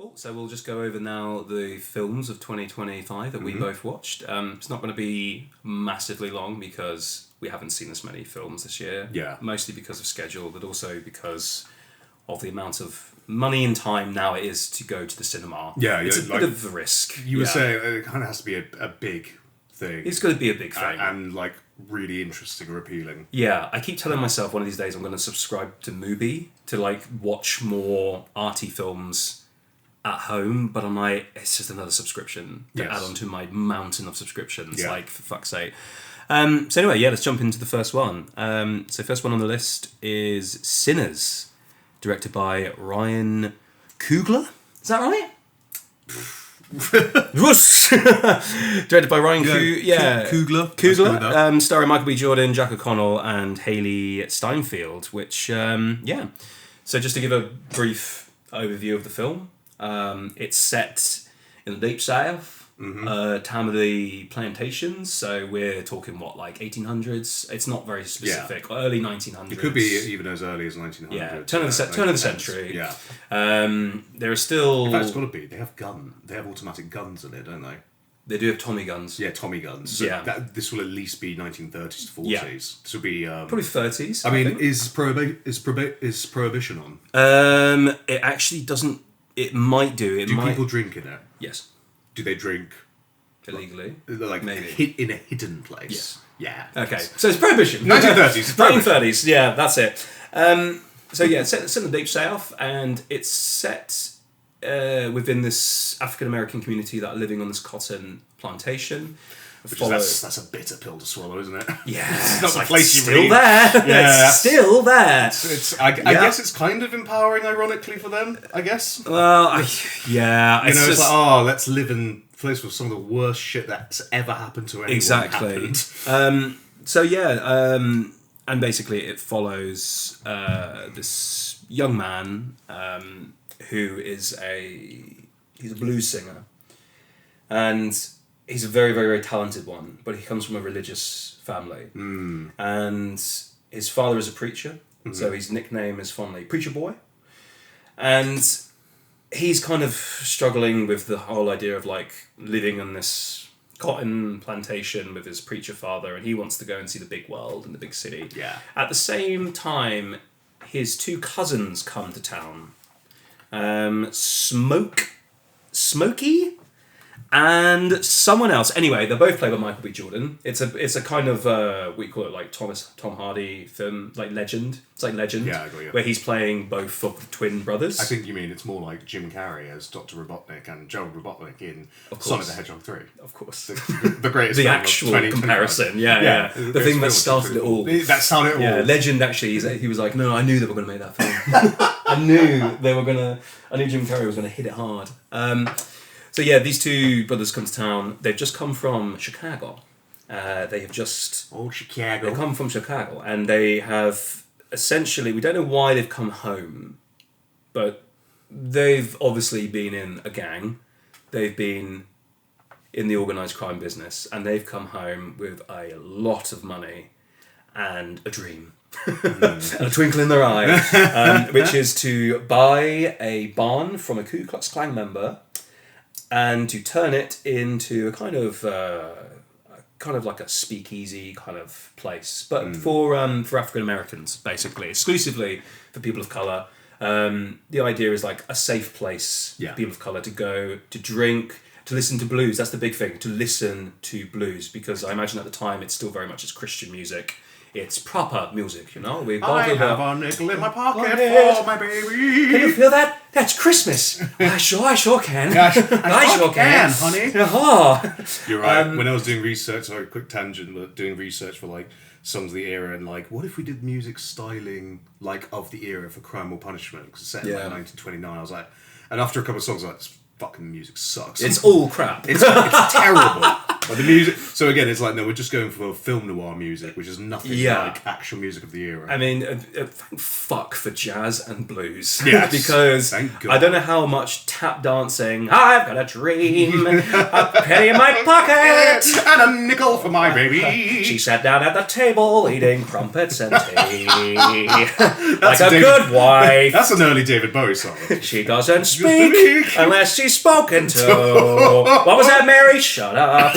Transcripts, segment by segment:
Cool. So we'll just go over now the films of 2025 that we both watched. It's not going to be massively long because we haven't seen this many films this year. Yeah. Mostly because of schedule, but also because of the amount of money and time now it is to go to the cinema. Yeah, it's a bit of a risk. You were saying it kind of has to be a big thing. It's going to be a big thing. And like really interesting or appealing. Yeah, I keep telling myself one of these days I'm going to subscribe to Mubi to like watch more arty films at home, but I'm like, it's just another subscription to add on to my mountain of subscriptions, like, for fuck's sake. So anyway, let's jump into the first one. So first one on the list is Sinners, directed by Ryan Coogler. Is that right? Directed by Ryan Coogler. Starring Michael B. Jordan, Jack O'Connell, and Hailee Steinfeld, which, So just to give a brief overview of the film, it's set in the Deep South, time of the plantations, so we're talking like 1800s. It's not very specific. Early 1900s. It could be even as early as 1900. Yeah, turn of the century. Yeah. There are still. In fact, it's got to be. They have automatic guns in it, don't they? They do have Tommy guns. Yeah, Tommy guns. So this will at least be 1930s to 40s. Yeah. This will be probably 30s. I mean, is prohibition on? It actually doesn't. It might do. Do people drink in it? Yes. Do they drink illegally? Like maybe in a hidden place. Yes. Yeah. Okay. So it's prohibition. 1930s. 1930s. Yeah, that's it. So yeah, it's in the Deep South, and it's set within this African American community that are living on this cotton plantation. That's a bitter pill to swallow, isn't it? Yeah, it's not the like place you still really... there. Yeah, it's still there. I guess it's kind of empowering, ironically, for them. I guess. Well, it's like, let's live in a place with some of the worst shit that's ever happened to anyone. Exactly. And basically, it follows this young man who is he's a blues singer, and he's a very, very, very talented one, but he comes from a religious family. And his father is a preacher, so his nickname is fondly Preacher Boy. And he's kind of struggling with the whole idea of like living on this cotton plantation with his preacher father, and he wants to go and see the big world and the big city. Yeah. At the same time, his two cousins come to town. Smokey? And someone else. Anyway, they're both played by Michael B. Jordan. It's a kind of we call it like Tom Hardy film, like Legend. It's like Legend, where he's playing both of the twin brothers. I think you mean it's more like Jim Carrey as Dr. Robotnik and Gerald Robotnik in Sonic the Hedgehog 3. Of course, the greatest. The film actual of comparison, yeah. The thing that started it all. That started it all. Yeah, Legend actually. He was like, no, I knew they were going to make that film. I knew Jim Carrey was going to hit it hard. So yeah, these two brothers come to town. They've just come from Chicago. They have just... Old Chicago. They come from Chicago, and they have essentially... We don't know why they've come home, but they've obviously been in a gang. They've been in the organised crime business, and they've come home with a lot of money and a dream. And a twinkle in their eye, which is to buy a barn from a Ku Klux Klan member, and to turn it into a kind of like a speakeasy kind of place, but for African Americans, basically, exclusively for people of color. The idea is like a safe place for people of color to go, to drink, to listen to blues. That's the big thing, to listen to blues, because I imagine at the time it's still very much as Christian music. It's proper music, you know. I have a nickel in my pocket for my baby. Can you feel that? That's Christmas. I sure can. I sure can, honey. Oh. You're right. When I was doing research, sorry, quick tangent, but doing research for like songs of the era, and like, what if we did music styling like of the era for Crime or Punishment? Because it's set in like 1929. I was like, and after a couple of songs, I was like, this fucking music sucks. It's all crap. It's terrible. But the music. So again, it's like no, we're just going for film noir music, which is nothing like actual music of the era. I mean, thank fuck for jazz and blues. Yes, because thank God. I don't know how much tap dancing. I've got a dream, a penny in my pocket, and a nickel for my baby. She sat down at the table eating crumpets and tea, like a good wife. That's an early David Bowie song. She doesn't speak unless she's spoken to. What was that, Mary? Shut up.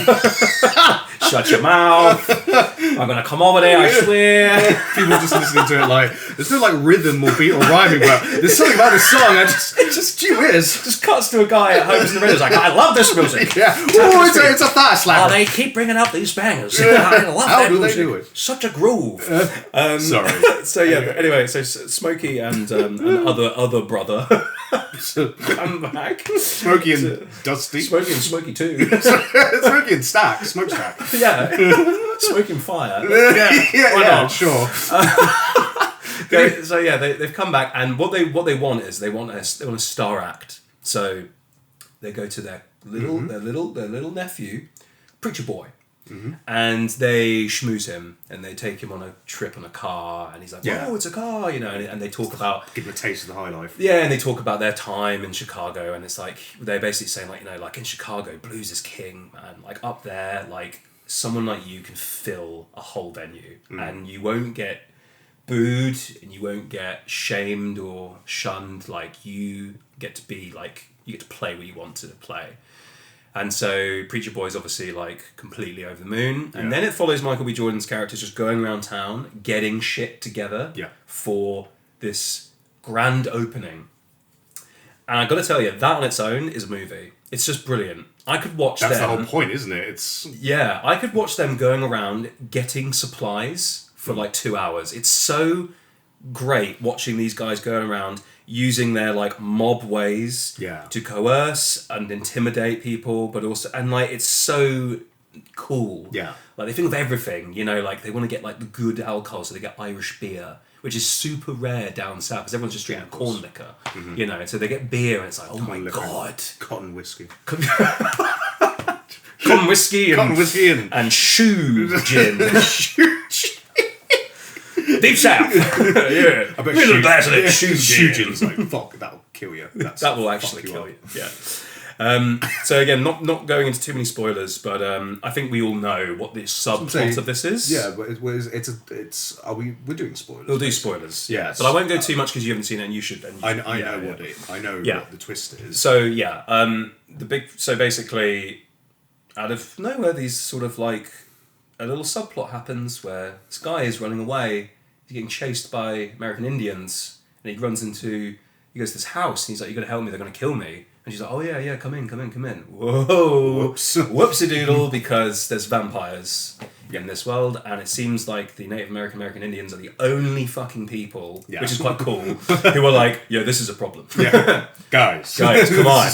Shut your mouth. I'm gonna come over there, I swear. People just listening to it like there's no like rhythm or beat or rhyming, but there's something about this song. It's just gee whiz. Just cuts to a guy at home in the radio. Like, I love this music. Yeah. Oh, it's a thigh slapper. Oh, they keep bringing out these bangers. I love How that do music. they do it? Such a groove. Sorry. So yeah. Anyway, so Smokey and other brother come back. Smokey and Dusty. Smokey and Smokey too. Smokey and Stack. Smokestack. Yeah. Smoking fire. Yeah, sure. So yeah, they've come back, and what they want is they want a star act. So they go to their little nephew, Preacher Boy, and they schmooze him, and they take him on a trip on a car, and he's like, "Oh, it's a car," and they talk about give him a taste of the high life. Yeah, and they talk about their time in Chicago, and it's like they're basically saying like like in Chicago, blues is king, man. Like up there, like someone like you can fill a whole venue, and you won't get booed, and you won't get shamed or shunned. Like you get to be like you get to play what you want to play. And so Preacher Boy's obviously like completely over the moon. And then it follows Michael B. Jordan's characters just going around town, getting shit together for this grand opening. And I've got to tell you, that on its own is a movie. It's just brilliant. I could watch them. That's the whole point, isn't it? Yeah, I could watch them going around getting supplies for like 2 hours. It's so great watching these guys going around using their like mob ways to coerce and intimidate people, but also like it's so cool. Like they think of everything, like they want to get like the good alcohol, so they get Irish beer, which is super rare down south because everyone's just drinking corn liquor, and so they get beer and it's like, oh my god, cotton whiskey. Cotton whiskey and shoe gin. Deep south. Yeah. I bet Little glass of that shoe gin's like, fuck, that'll kill you. That will actually kill you. Yeah. So again, not going into too many spoilers, but I think we all know what the subplot of this is. Yeah, but we're doing spoilers. We'll do spoilers. Yes. But I won't go too much because you haven't seen it, and you should. I know what the twist is. So yeah, so basically, out of nowhere, these sort of like a little subplot happens where this guy is running away. He's getting chased by American Indians, and he goes to this house, and he's like, "You're gonna help me? They're gonna kill me." And she's like, "Oh yeah, come in." Whoa, whoopsie doodle, because there's vampires in this world, and it seems like the Native American Indians are the only fucking people, which is quite cool, who are like, "Yo, this is a problem." Yeah, guys, come on.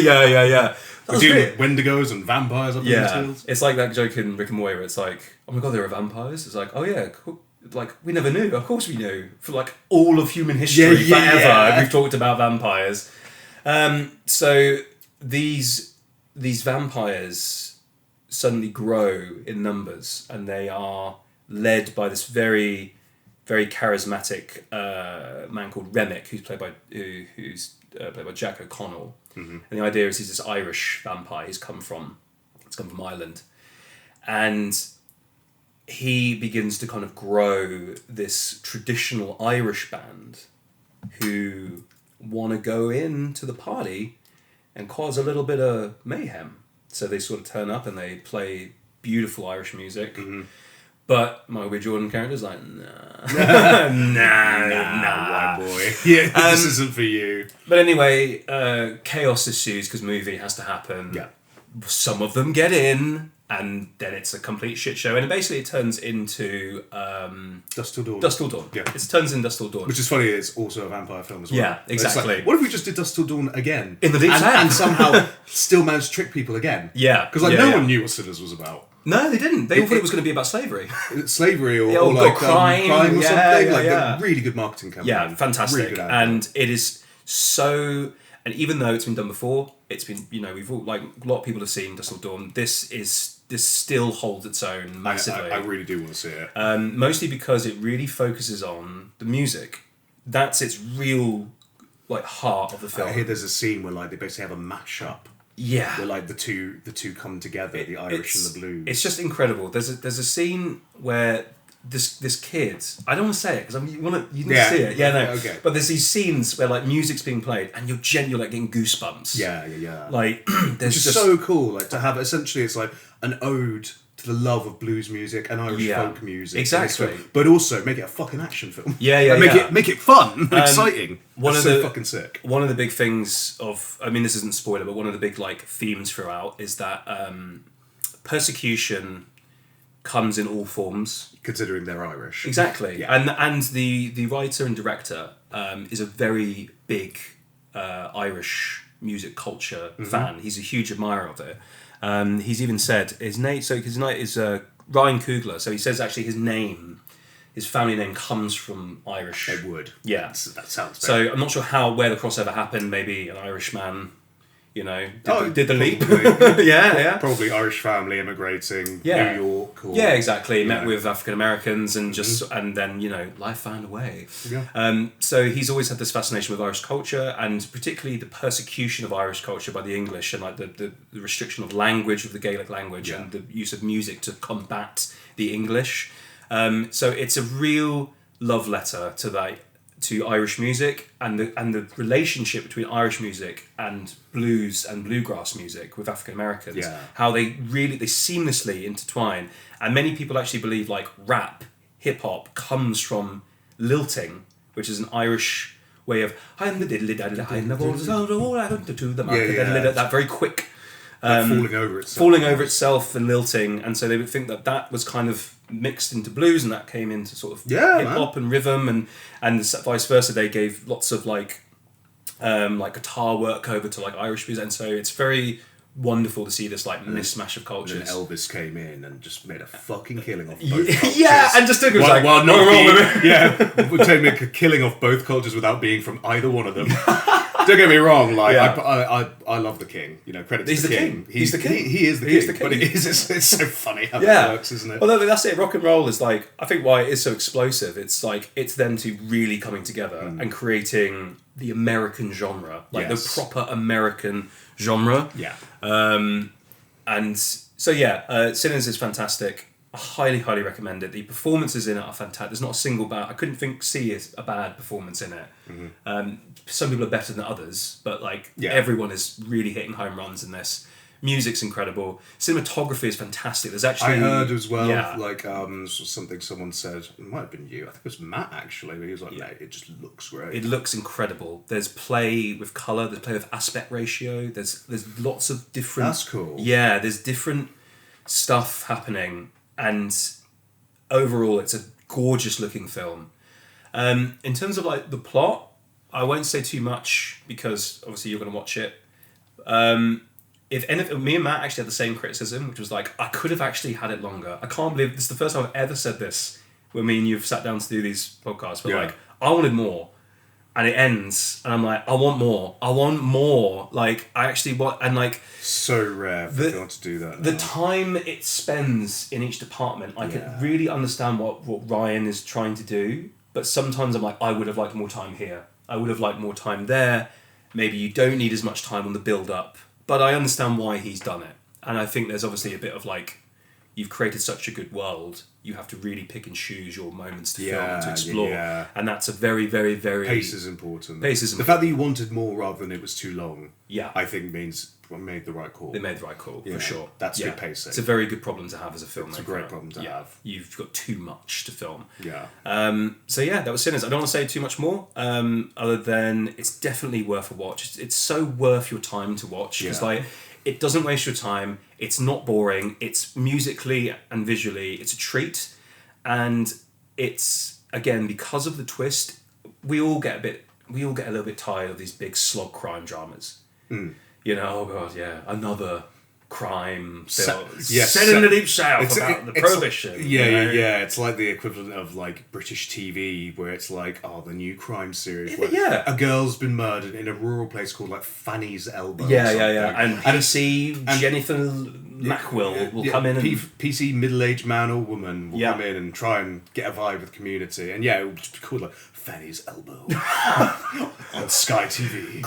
Yeah. We're doing Wendigos and vampires up in these hills. It's like that joke in Rick and Morty where it's like, "Oh my god, there are vampires." It's like, "Oh yeah, cool." Like, we never knew. Of course we knew. For like all of human history, forever, we've talked about vampires. So these vampires suddenly grow in numbers, and they are led by this very, very charismatic man called Remick, who's played by Jack O'Connell. And the idea is he's this Irish vampire. He's come from Ireland, and he begins to kind of grow this traditional Irish band who want to go into the party and cause a little bit of mayhem. So they sort of turn up and they play beautiful Irish music. But Michael B. Jordan character's like, nah, white boy. Yeah, this isn't for you. But anyway, chaos ensues because movie has to happen. Yeah. Some of them get in, and then it's a complete shit show. And basically it turns into... Dusk Till Dawn. Dusk Till Dawn. Yeah. It turns in Dusk Till Dawn. Which is funny, it's also a vampire film as well. Yeah, exactly. Like, what if we just did Dusk Till Dawn again? In the deep south. And somehow still managed to trick people again. Yeah. Because no one knew what Sinners was about. No, they didn't. They all thought it was going to be about slavery. Slavery or like crime or something. A really good marketing campaign. Yeah, fantastic. Really good and it is so... And even though it's been done before, it's been, we've all, like, a lot of people have seen Dusk Till Dawn. This this still holds its own massively. I really do want to see it. Mostly because it really focuses on the music. That's its real like heart of the film. I hear there's a scene where like they basically have a mashup. Yeah. Where like the two come together, the Irish and the blues. It's just incredible. There's a scene where this kid, I don't want to say it because you need to see it. Yeah, no. Okay. But there's these scenes where like music's being played and you're genuinely like getting goosebumps. Yeah. Like there's Which is just so cool. Like to have essentially it's like an ode to the love of blues music and Irish folk music. Exactly. But also make it a fucking action film. Yeah. Make it fun and exciting. Fucking sick. One of the big things I mean, this isn't spoiler, but one of the big like themes throughout is that persecution comes in all forms. Considering they're Irish. Exactly. Yeah. And the writer and director is a very big Irish music culture fan. He's a huge admirer of it. He's even said his name is Ryan Coogler, so he says actually his family name comes from Irish. They would. Yeah. That sounds So better. I'm not sure where the crossover happened. Maybe an Irish man, did the leap. Probably. Yeah. Probably Irish family immigrating, Yeah. New York. Or, Yeah, exactly. Met with African Americans and and then life found a way. Yeah. So he's always had this fascination with Irish culture and particularly the persecution of Irish culture by the English and like the restriction of language of the Gaelic language and the use of music to combat the English. So it's a real love letter to Irish music and the relationship between Irish music and blues and bluegrass music with African Americans. Yeah. How they seamlessly intertwine. And many people actually believe like rap, hip hop comes from lilting, which is an Irish way of I'm the diddly daddly I'm the balls to the market that very quick falling over itself and lilting, and so they would think that was kind of mixed into blues and that came into sort of hip hop and rhythm and vice versa. They gave lots of like guitar work over to like Irish music, and so it's very wonderful to see this like mismatch of cultures. And then Elvis came in and just made a fucking killing off both cultures. And just took it we're taking a killing off both cultures without being from either one of them. Don't get me wrong, like I love the King. Credit to the King. He's the King. He is the King. But it's so funny how that works, isn't it? Well, that's it. Rock and roll is like, I think why it is so explosive. It's like it's them two really coming together and creating the American genre, like the proper American genre. Yeah. And so Sinners is fantastic. I highly recommend it. The performances in it are fantastic. There's not a single bad. I couldn't see a bad performance in it. Some people are better than others, but everyone is really hitting home runs in this. Music's incredible. Cinematography is fantastic. There's actually I heard as well, something someone said. It might have been you. I think it was Matt actually. But he was like, "Mate, it just looks great. It looks incredible. There's play with color. There's play with aspect ratio. There's lots of different. That's cool. Yeah, there's different stuff happening. And overall, it's a gorgeous looking film. In terms of like the plot, I won't say too much because obviously you're going to watch it. If anything, me and Matt actually had the same criticism, which was like, I could have actually had it longer. I can't believe this is the first time I've ever said this when me and you've sat down to do these podcasts. But I wanted more. And it ends, and I'm like, I want more. Like, I actually want, and like... So rare for people to do that now. The time it spends in each department, I can really understand what Ryan is trying to do, but sometimes I'm like, I would have liked more time here. I would have liked more time there. Maybe you don't need as much time on the build-up, but I understand why he's done it. And I think there's obviously a bit of like, you've created such a good world, you have to really pick and choose your moments to film and to explore. Yeah. And that's a very, very, very... Pace is important. The fact that you wanted more rather than it was too long, yeah, I think means we made the right call. They made the right call, for sure. That's good pacing. It's a very good problem to have as a filmmaker. It's a great problem to have. You've got too much to film. Yeah. That was Sinners. I don't want to say too much more, other than it's definitely worth a watch. It's so worth your time to watch, because it doesn't waste your time. It's not boring. It's musically and visually, it's a treat. And it's, again, because of the twist, we all get a little bit tired of these big slog crime dramas. Oh God, another crime Set film. Set in the deep south about the prohibition. Yeah. It's like the equivalent of like British TV, where it's like, the new crime series where a girl's been murdered in a rural place called like Fanny's Elbow. Yeah. And PC Jennifer Macwill will come in and PC middle-aged man or woman will come in and try and get a vibe with the community, and it would just be called like Fanny's Elbow on Sky TV.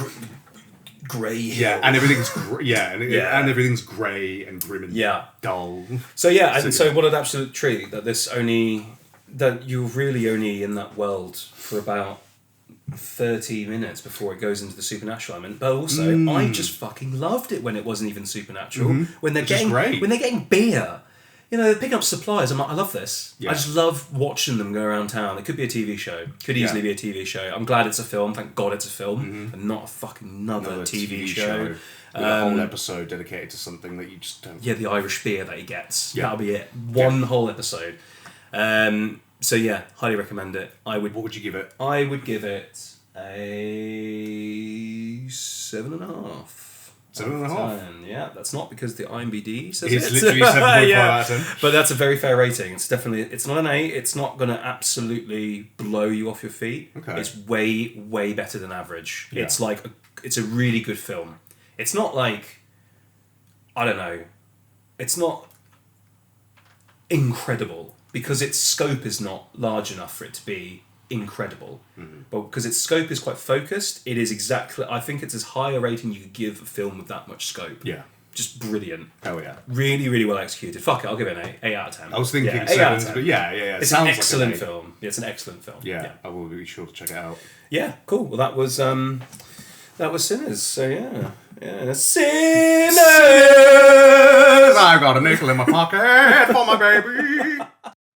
Grey Hills. And everything's and everything's grey and grim and dull. So so what an absolute treat that you're really only in that world for about 30 minutes before it goes into the supernatural element. But also, I just fucking loved it when it wasn't even supernatural. When they're getting beer. You know, they're picking up supplies. I'm like, I love this. Yeah. I just love watching them go around town. It could be a TV show. Could easily be a TV show. I'm glad it's a film. Thank God it's a film and not a fucking another TV show. With a whole episode dedicated to something that you just don't... Yeah, the Irish beer that he gets. Yeah. That'll be it. One whole episode. So yeah, highly recommend it. What would you give it? I would give it a 7.5. 7.5. Yeah, that's not because the IMDb says it's literally 7.5 out of 10. But that's a very fair rating. It's definitely, it's not an 8. It's not going to absolutely blow you off your feet. Okay. It's way, way better than average. Yeah. It's like, it's a really good film. It's not like, I don't know, it's not incredible because its scope is not large enough for it to be incredible, but because its scope is quite focused, it is exactly, I think it's as high a rating you could give a film with that much scope. Yeah, just brilliant. Oh yeah, really, really well executed. Fuck it, I'll give it an 8 out of 10. I was thinking 7, but yeah. It's an excellent film. It's an excellent film. Yeah, I will be sure to check it out. Yeah, cool. Well, that was Sinners. So yeah, Sinners. I got a nickel in my pocket for my baby.